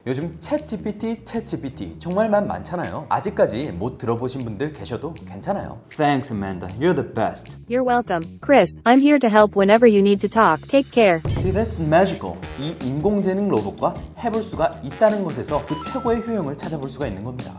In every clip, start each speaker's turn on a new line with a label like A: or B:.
A: 요즘 챗GPT 정말만 많잖아요. 아직까지 못 들어보신 분들 계셔도 괜찮아요. Thanks, Amanda. You're the best.
B: You're welcome. Chris, I'm here to help whenever you need to talk. Take care.
A: See, that's magical. 이 인공지능 로봇과 해볼 수가 있다는 것에서 그 최고의 효용을 찾아볼 수가 있는 겁니다.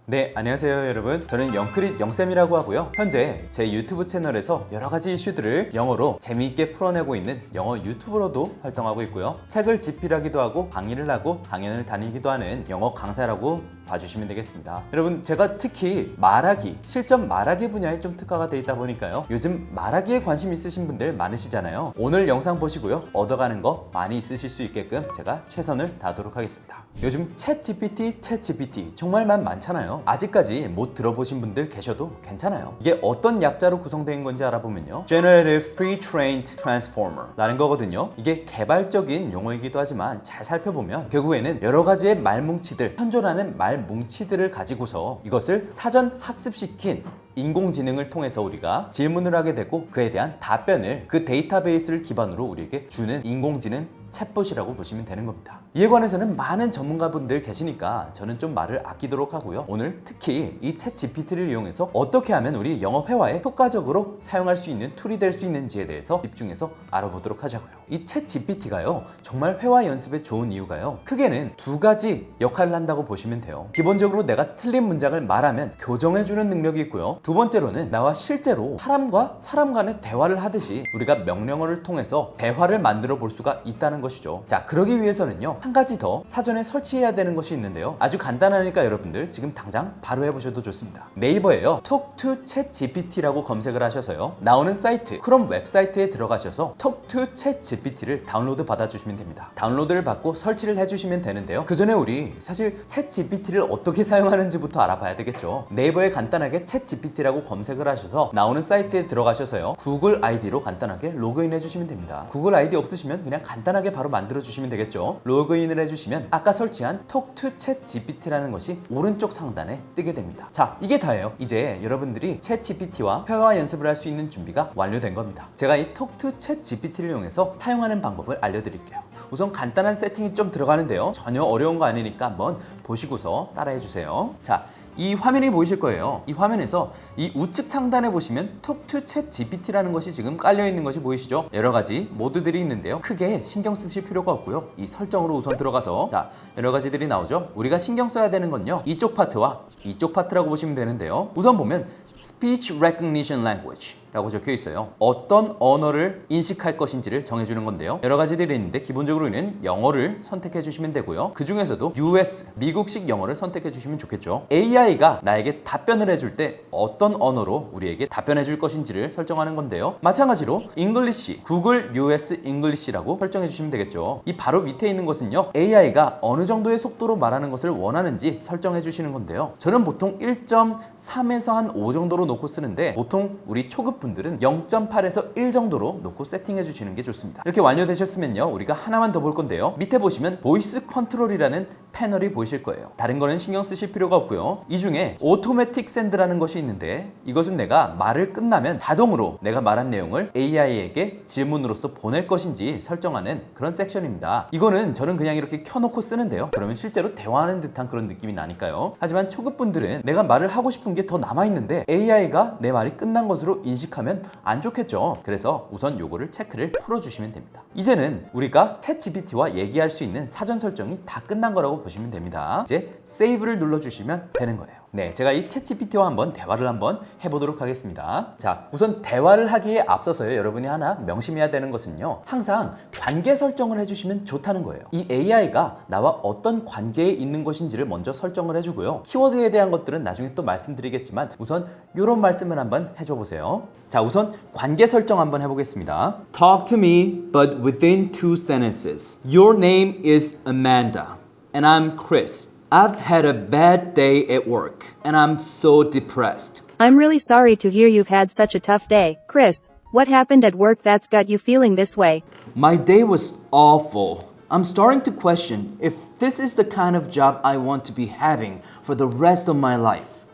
A: 네, 안녕하세요 여러분. 저는 영크릿 영쌤이라고 하고요. 현재 제 유튜브 채널에서 여러 가지 이슈들을 영어로 재미있게 풀어내고 있는 영어 유튜버로도 활동하고 있고요. 책을 집필하기도 하고 강의를 하고 강연을 다니기도 하는 영어 강사라고 봐주시면 되겠습니다. 여러분, 제가 특히 말하기, 실전 말하기 분야에 좀 특화가 돼 있다 보니까요. 요즘 말하기에 관심 있으신 분들 많으시잖아요. 오늘 영상 보시고요. 얻어가는 거 많이 있으실 수 있게끔 제가 최선을 다하도록 하겠습니다. 요즘 챗GPT 정말만 많잖아요. 아직까지 못 들어보신 분들 계셔도 괜찮아요. 이게 어떤 약자로 구성된 건지 알아보면요. Generative Pre-trained Transformer 라는 거거든요. 이게 개발적인 용어이기도 하지만 잘 살펴보면 결국에는 여러 가지의 말뭉치들, 현존하는 말뭉치들을 가지고서 이것을 사전 학습시킨 인공지능을 통해서 우리가 질문을 하게 되고 그에 대한 답변을 그 데이터베이스를 기반으로 우리에게 주는 인공지능 챗봇이라고 보시면 되는 겁니다. 이에 관해서는 많은 전문가분들 계시니까 저는 좀 말을 아끼도록 하고요. 오늘 특히 이 챗GPT를 이용해서 어떻게 하면 우리 영어 회화에 효과적으로 사용할 수 있는 툴이 될 수 있는지에 대해서 집중해서 알아보도록 하자고요. 이 챗GPT가요, 정말 회화 연습에 좋은 이유가요, 크게는 두 가지 역할을 한다고 보시면 돼요. 기본적으로 내가 틀린 문장을 말하면 교정해주는 능력이 있고요. 두 번째로는 나와 실제로 사람과 사람 간의 대화를 하듯이 우리가 명령어를 통해서 대화를 만들어 볼 수가 있다는 것이죠. 자, 그러기 위해서는요, 한 가지 더 사전에 설치해야 되는 것이 있는데요. 아주 간단하니까 여러분들 지금 당장 바로 해보셔도 좋습니다. 네이버에요, Talk to ChatGPT라고 검색을 하셔서요, 나오는 사이트, 크롬 웹사이트에 들어가셔서 Talk to ChatGPT를 다운로드 받아주시면 됩니다. 다운로드를 받고 설치를 해주시면 되는데요. 그 전에 우리 사실 ChatGPT를 어떻게 사용하는지부터 알아봐야 되겠죠. 네이버에 간단하게 ChatGPT라고 검색을 하셔서 나오는 사이트에 들어가셔서요, 구글 아이디로 간단하게 로그인 해주시면 됩니다. 구글 아이디 없으시면 그냥 간단하게 바로 만들어 주시면 되겠죠. 로그인을 해주시면 아까 설치한 Talk to ChatGPT라는 것이 오른쪽 상단에 뜨게 됩니다. 자, 이게 다예요. 이제 여러분들이 챗GPT와 회화 연습을 할 수 있는 준비가 완료된 겁니다. 제가 이 Talk to ChatGPT를 이용해서 사용하는 방법을 알려드릴게요. 우선 간단한 세팅이 좀 들어가는데요. 전혀 어려운 거 아니니까 한번 보시고서 따라해 주세요. 자, 이 화면이 보이실 거예요. 이 화면에서 이 우측 상단에 보시면 Talk to ChatGPT라는 것이 지금 깔려 있는 것이 보이시죠? 여러 가지 모드들이 있는데요. 크게 신경 쓰실 필요가 없고요. 이 설정으로 우선 들어가서, 자, 여러 가지들이 나오죠. 우리가 신경 써야 되는 건요, 이쪽 파트와 이쪽 파트라고 보시면 되는데요. 우선 보면 Speech Recognition Language 라고 적혀 있어요. 어떤 언어를 인식할 것인지를 정해주는 건데요. 여러 가지들이 있는데 기본적으로는 영어를 선택해 주시면 되고요. 그 중에서도 US, 미국식 영어를 선택해 주시면 좋겠죠. AI가 나에게 답변을 해줄 때 어떤 언어로 우리에게 답변해 줄 것인지를 설정하는 건데요. 마찬가지로 English, Google US English라고 설정해 주시면 되겠죠. 이 바로 밑에 있는 것은요, AI가 어느 정도의 속도로 말하는 것을 원하는지 설정해 주시는 건데요. 저는 보통 1.3에서 한 5 정도로 놓고 쓰는데, 보통 우리 초급 분들은 0.8에서 1 정도로 놓고 세팅해 주시는 게 좋습니다. 이렇게 완료되셨으면요, 우리가 하나만 더 볼 건데요. 밑에 보시면 보이스 컨트롤이라는 패널이 보이실 거예요. 다른 거는 신경 쓰실 필요가 없고요. 이 중에 오토매틱 샌드라는 것이 있는데, 이것은 내가 말을 끝나면 자동으로 내가 말한 내용을 AI에게 질문으로서 보낼 것인지 설정하는 그런 섹션입니다. 이거는 저는 그냥 이렇게 켜놓고 쓰는데요. 그러면 실제로 대화하는 듯한 그런 느낌이 나니까요. 하지만 초급분들은 내가 말을 하고 싶은 게 더 남아있는데 AI가 내 말이 끝난 것으로 인식하면 안 좋겠죠. 그래서 우선 요거를 체크를 풀어주시면 됩니다. 이제는 우리가 챗GPT와 얘기할 수 있는 사전 설정이 다 끝난 거라고 보시면 됩니다. 이제 세이브를 눌러주시면 되는 거예요. 네, 제가 이 챗GPT와 한번 대화를 한번 해보도록 하겠습니다. 자, 우선 대화를 하기에 앞서서요, 여러분이 하나 명심해야 되는 것은요, 항상 관계 설정을 해주시면 좋다는 거예요. 이 AI가 나와 어떤 관계에 있는 것인지를 먼저 설정을 해주고요. 키워드에 대한 것들은 나중에 또 말씀드리겠지만 우선 이런 말씀을 한번 해줘 보세요. 자, 우선 관계 설정 한번 해보겠습니다. Talk to me, but within 2 sentences. Your name is Amanda, and I'm Chris. I've had a bad day at work, and I'm so depressed.
B: I'm really sorry to hear you've had such a tough day. Chris, what happened at work that's got you feeling this way?
A: My day was awful. I'm starting to question if this is the kind of job I want to be having for the rest of my life.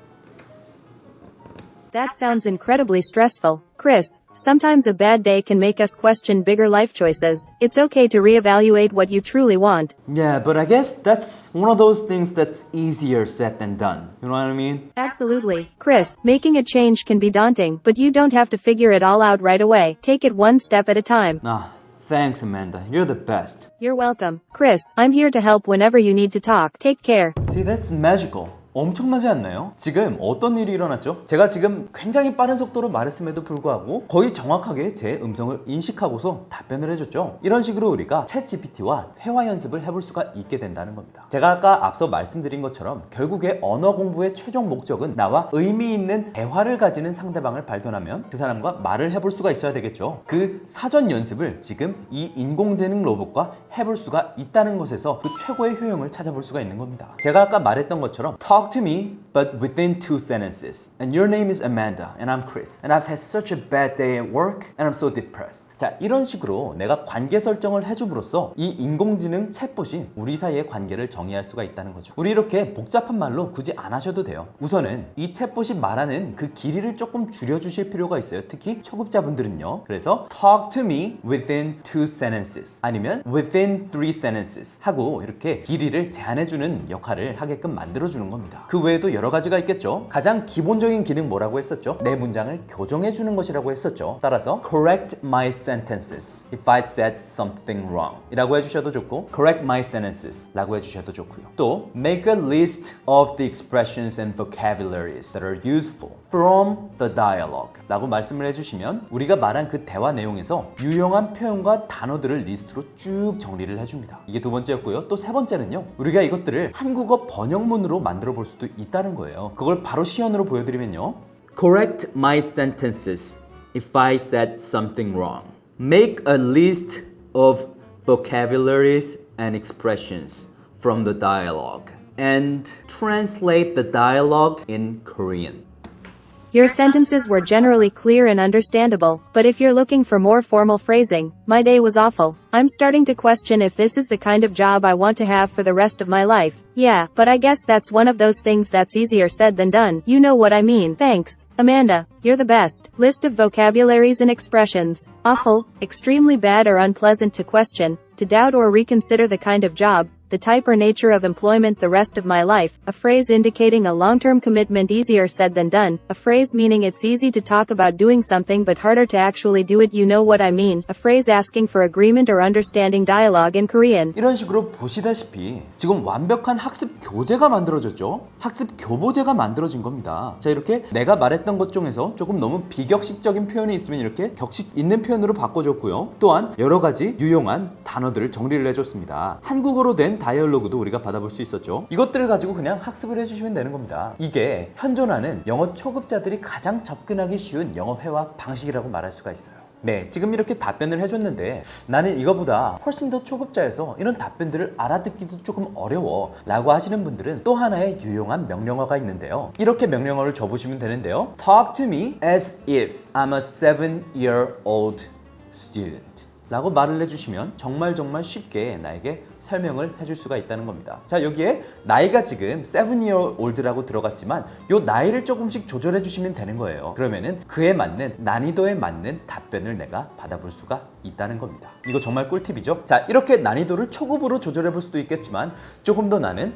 B: That sounds incredibly stressful. Chris, sometimes a bad day can make us question bigger life choices. It's okay to reevaluate what you truly want.
A: Yeah, but I guess that's one of those things that's easier said than done. You know what I mean?
B: Absolutely. Chris, making a change can be daunting, but you don't have to figure it all out right away. Take it one step at a time.
A: Thanks, Amanda. You're the best.
B: You're welcome. Chris, I'm here to help whenever you need to talk. Take care.
A: See, that's magical. 엄청나지 않나요? 지금 어떤 일이 일어났죠? 제가 지금 굉장히 빠른 속도로 말했음에도 불구하고 거의 정확하게 제 음성을 인식하고서 답변을 해줬죠. 이런 식으로 우리가 챗GPT와 회화 연습을 해볼 수가 있게 된다는 겁니다. 제가 아까 앞서 말씀드린 것처럼 결국에 언어 공부의 최종 목적은 나와 의미 있는 대화를 가지는 상대방을 발견하면 그 사람과 말을 해볼 수가 있어야 되겠죠. 그 사전 연습을 지금 이 인공지능 로봇과 해볼 수가 있다는 것에서 그 최고의 효용을 찾아볼 수가 있는 겁니다. 제가 아까 말했던 것처럼 Talk to me, but within 2 sentences. And your name is Amanda, and I'm Chris. And I've had such a bad day at work, and I'm so depressed. 자, 이런 식으로 내가 관계 설정을 해줌으로써 이 인공지능 챗봇이 우리 사이의 관계를 정의할 수가 있다는 거죠. 우리 이렇게 복잡한 말로 굳이 안 하셔도 돼요. 우선은 이 챗봇이 말하는 그 길이를 조금 줄여주실 필요가 있어요. 특히 초급자분들은요. 그래서 talk to me within 2 sentences 아니면 within 3 sentences 하고 이렇게 길이를 제한해주는 역할을 하게끔 만들어주는 겁니다. 그 외에도 여러 가지가 있겠죠. 가장 기본적인 기능 뭐라고 했었죠? 내 문장을 교정해주는 것이라고 했었죠. 따라서 correct my sentences if I said something wrong 이라고 해주셔도 좋고 correct my sentences 라고 해주셔도 좋고요. 또 make a list of the expressions and vocabularies that are useful from the dialogue 라고 말씀을 해주시면 우리가 말한 그 대화 내용에서 유용한 표현과 단어들을 리스트로 쭉 정리를 해줍니다. 이게 두 번째였고요. 또 세 번째는요. 우리가 이것들을 한국어 번역문으로 만들어 볼 수도 있다는 거예요. 그걸 바로 시연으로 보여드리면요. Correct my sentences if I said something wrong. Make a list of vocabularies and expressions from the dialogue and translate the dialogue in Korean.
B: Your sentences were generally clear and understandable, but if you're looking for more formal phrasing, my day was awful. I'm starting to question if this is the kind of job I want to have for the rest of my life. Yeah, but I guess that's one of those things that's easier said than done. You know what I mean. Thanks, Amanda. You're the best. List of vocabularies and expressions. Awful, extremely bad or unpleasant to question, to doubt or reconsider the kind of job, the type or nature of employment the rest of my life, a phrase indicating a long-term commitment easier said than done, a phrase meaning it's easy to talk about doing something but harder to actually do it. You know what I mean. A phrase asking for agreement or understanding dialogue in Korean.
A: 이런 식으로 보시다시피 지금 완벽한 학습 교재가 만들어졌죠. 학습 교보제가 만들어진 겁니다. 자, 이렇게 내가 말했던 것 중에서 조금 너무 비격식적인 표현이 있으면 이렇게 격식 있는 표현으로 바꿔줬고요. 또한 여러 가지 유용한 단어들을 정리를 해줬습니다. 한국어로 된 다이얼로그도 우리가 받아볼 수 있었죠. 이것들을 가지고 그냥 학습을 해주시면 되는 겁니다. 이게 현존하는 영어 초급자들이 가장 접근하기 쉬운 영어 회화 방식이라고 말할 수가 있어요. 네, 지금 이렇게 답변을 해줬는데 나는 이거보다 훨씬 더 초급자여서 이런 답변들을 알아듣기도 조금 어려워 라고 하시는 분들은 또 하나의 유용한 명령어가 있는데요. 이렇게 명령어를 줘보시면 되는데요. Talk to me as if I'm a 7-year-old student 라고 말을 해주시면 정말 쉽게 나에게 설명을 해줄 수가 있다는 겁니다. 자, 여기에 나이가 지금 7-year-old라고 들어갔지만 요 나이를 조금씩 조절해 주시면 되는 거예요. 그러면은 그에 맞는 난이도에 맞는 답변을 내가 받아볼 수가 있다는 겁니다. 이거 정말 꿀팁이죠? 자, 이렇게 난이도를 초급으로 조절해 볼 수도 있겠지만 조금 더 나는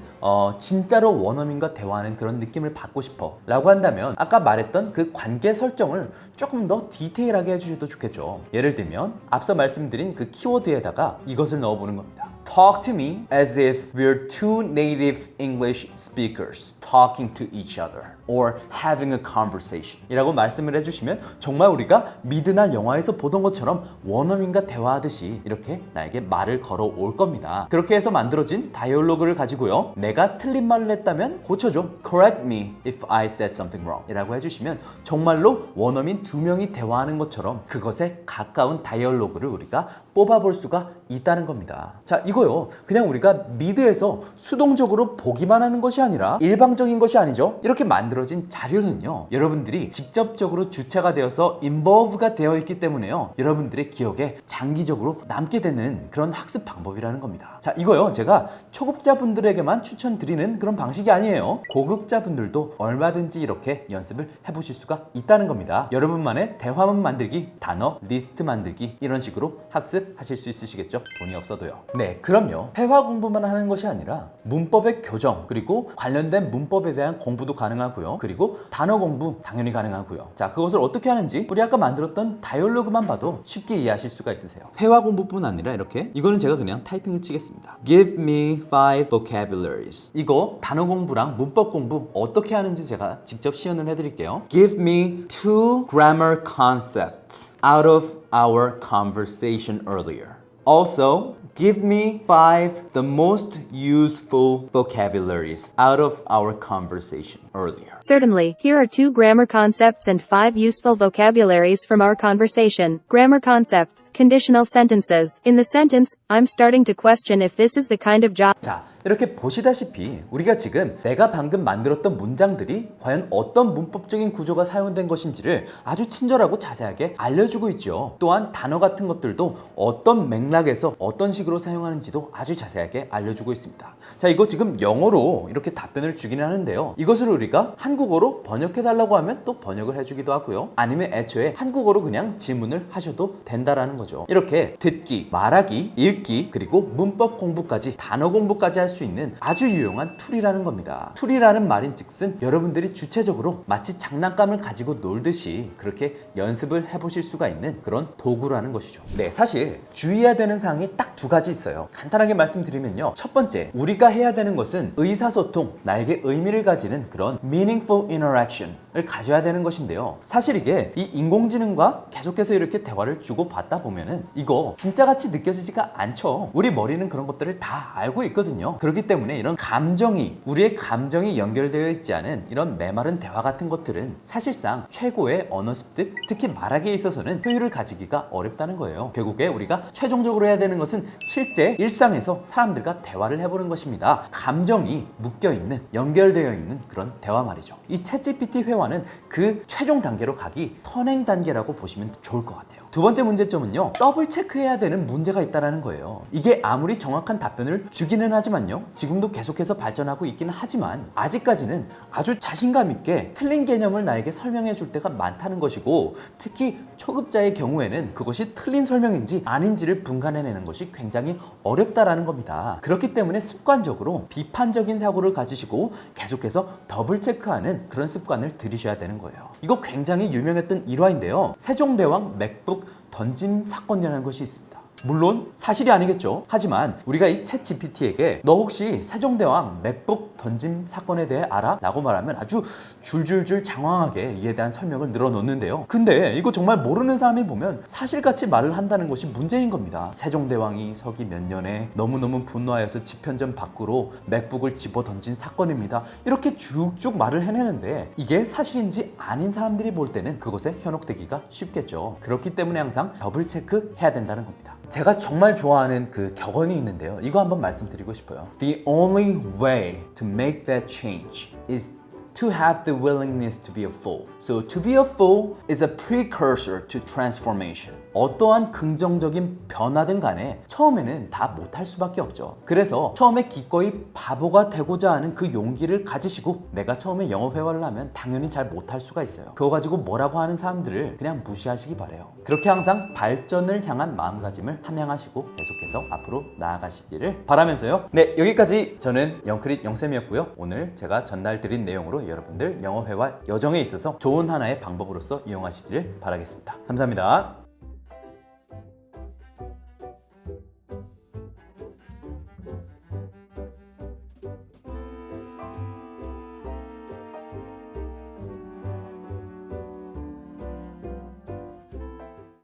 A: 진짜로 원어민과 대화하는 그런 느낌을 받고 싶어 라고 한다면 아까 말했던 그 관계 설정을 조금 더 디테일하게 해주셔도 좋겠죠. 예를 들면 앞서 말씀드린 그 키워드에다가 이것을 넣어보는 겁니다. Talk to me as if we're two native English speakers talking to each other or having a conversation 이라고 말씀을 해주시면 정말 우리가 미드나 영화에서 보던 것처럼 원어민과 대화하듯이 이렇게 나에게 말을 걸어올 겁니다. 그렇게 해서 만들어진 다이얼로그를 가지고요. 내가 틀린 말을 했다면 고쳐줘. Correct me if I said something wrong 이라고 해주시면 정말로 원어민 2명이 대화하는 것처럼 그것에 가까운 다이얼로그를 우리가 뽑아볼 수가 있다는 겁니다. 자, 이거요. 그냥 우리가 미드에서 수동적으로 보기만 하는 것이 아니라 일방적인 일방적인 것이 아니죠. 이렇게 만들어진 자료는요, 여러분들이 직접적으로 주체가 되어서 involve가 되어 있기 때문에요, 여러분들의 기억에 장기적으로 남게 되는 그런 학습 방법이라는 겁니다. 자, 이거요, 제가 초급자분들에게만 추천드리는 그런 방식이 아니에요. 고급자분들도 얼마든지 이렇게 연습을 해보실 수가 있다는 겁니다. 여러분만의 대화문 만들기, 단어 리스트 만들기, 이런 식으로 학습하실 수 있으시겠죠? 돈이 없어도요. 네, 그럼요. 회화 공부만 하는 것이 아니라 문법의 교정, 그리고 관련된 문법에 대한 공부도 가능하고요. 그리고 단어 공부 당연히 가능하고요. 자, 그것을 어떻게 하는지 우리 아까 만들었던 다이얼로그만 봐도 쉽게 이해하실 수가 있으세요. 회화 공부뿐 아니라 이렇게, 이거는 제가 그냥 타이핑을 치겠습니다. Give me 5 vocabularies. 이거 단어 공부랑 문법 공부 어떻게 하는지 제가 직접 시연을 해드릴게요. Give me 2 grammar concepts out of our conversation earlier. Also, give me 5 the most useful vocabularies out of our conversation earlier.
B: Certainly, here are 2 grammar concepts and 5 useful vocabularies from our conversation. Grammar concepts, conditional sentences. In the sentence, I'm starting to question if this is the kind of job.
A: 자, 이렇게 보시다시피 우리가 지금 내가 방금 만들었던 문장들이 과연 어떤 문법적인 구조가 사용된 것인지를 아주 친절하고 자세하게 알려주고 있죠. 또한 단어 같은 것들도 어떤 맥락에서 어떤 식으로 사용하는지도 아주 자세하게 알려주고 있습니다. 자, 이거 지금 영어로 이렇게 답변을 주기는 하는데요, 이것을 우리가 한국어로 번역해달라고 하면 또 번역을 해주기도 하고요, 아니면 애초에 한국어로 그냥 질문을 하셔도 된다라는 거죠. 이렇게 듣기, 말하기, 읽기, 그리고 문법 공부까지, 단어 공부까지 할 수 있는 아주 유용한 툴이라는 겁니다. 툴이라는 말인즉슨 여러분들이 주체적으로 마치 장난감을 가지고 놀듯이 그렇게 연습을 해보실 수가 있는 그런 도구라는 것이죠. 네, 사실 주의해야 되는 사항이 딱 2가지 있어요. 간단하게 말씀드리면요, 첫 번째, 우리가 해야 되는 것은 의사소통, 나에게 의미를 가지는 그런 meaningful interaction을 가져야 되는 것인데요, 사실 이게 이 인공지능과 계속해서 이렇게 대화를 주고받다 보면은 이거 진짜같이 느껴지지가 않죠. 우리 머리는 그런 것들을 다 알고 있거든요. 그렇기 때문에 이런 감정이, 우리의 감정이 연결되어 있지 않은 이런 메마른 대화 같은 것들은 사실상 최고의 언어 습득, 특히 말하기에 있어서는 효율을 가지기가 어렵다는 거예요. 결국에 우리가 최종적으로 해야 되는 것은 실제 일상에서 사람들과 대화를 해보는 것입니다. 감정이 묶여있는, 연결되어 있는 그런 대화 말이죠. 이 챗GPT 회화는 그 최종 단계로 가기 선행 단계라고 보시면 좋을 것 같아요. 2번째 문제점은요, 더블 체크해야 되는 문제가 있다는 거예요. 이게 아무리 정확한 답변을 주기는 하지만요, 지금도 계속해서 발전하고 있기는 하지만 아직까지는 아주 자신감 있게 틀린 개념을 나에게 설명해 줄 때가 많다는 것이고, 특히 초급자의 경우에는 그것이 틀린 설명인지 아닌지를 분간해내는 것이 굉장히 어렵다라는 겁니다. 그렇기 때문에 습관적으로 비판적인 사고를 가지시고 계속해서 더블 체크하는 그런 습관을 들이셔야 되는 거예요. 이거 굉장히 유명했던 일화인데요, 세종대왕 맥북 던짐 사건이라는 것이 있습니다. 물론 사실이 아니겠죠. 하지만 우리가 이 챗 GPT에게 너 혹시 세종대왕 맥북 던짐 사건에 대해 알아? 라고 말하면 아주 줄줄줄 장황하게 이에 대한 설명을 늘어놓는데요, 근데 이거 정말 모르는 사람이 보면 사실같이 말을 한다는 것이 문제인 겁니다. 세종대왕이 서기 몇 년에 너무너무 분노하여서 집현전 밖으로 맥북을 집어 던진 사건입니다, 이렇게 쭉쭉 말을 해내는데 이게 사실인지 아닌 사람들이 볼 때는 그것에 현혹되기가 쉽겠죠. 그렇기 때문에 항상 더블 체크 해야 된다는 겁니다. 제가 정말 좋아하는 그 격언이 있는데요, 이거 한번 말씀드리고 싶어요. The only way to make that change is to have the willingness to be a fool. So to be a fool is a precursor to transformation. 어떠한 긍정적인 변화든 간에 처음에는 다 못할 수밖에 없죠. 그래서 처음에 기꺼이 바보가 되고자 하는 그 용기를 가지시고, 내가 처음에 영어 회화를 하면 당연히 잘 못할 수가 있어요, 그거 가지고 뭐라고 하는 사람들을 그냥 무시하시기 바래요. 그렇게 항상 발전을 향한 마음가짐을 함양하시고 계속해서 앞으로 나아가시기를 바라면서요, 네, 여기까지 저는 영크릿 영쌤이었고요, 오늘 제가 전달드린 내용으로 여러분들 영어 회화 여정에 있어서 좋은 하나의 방법으로서 이용하시기를 바라겠습니다. 감사합니다.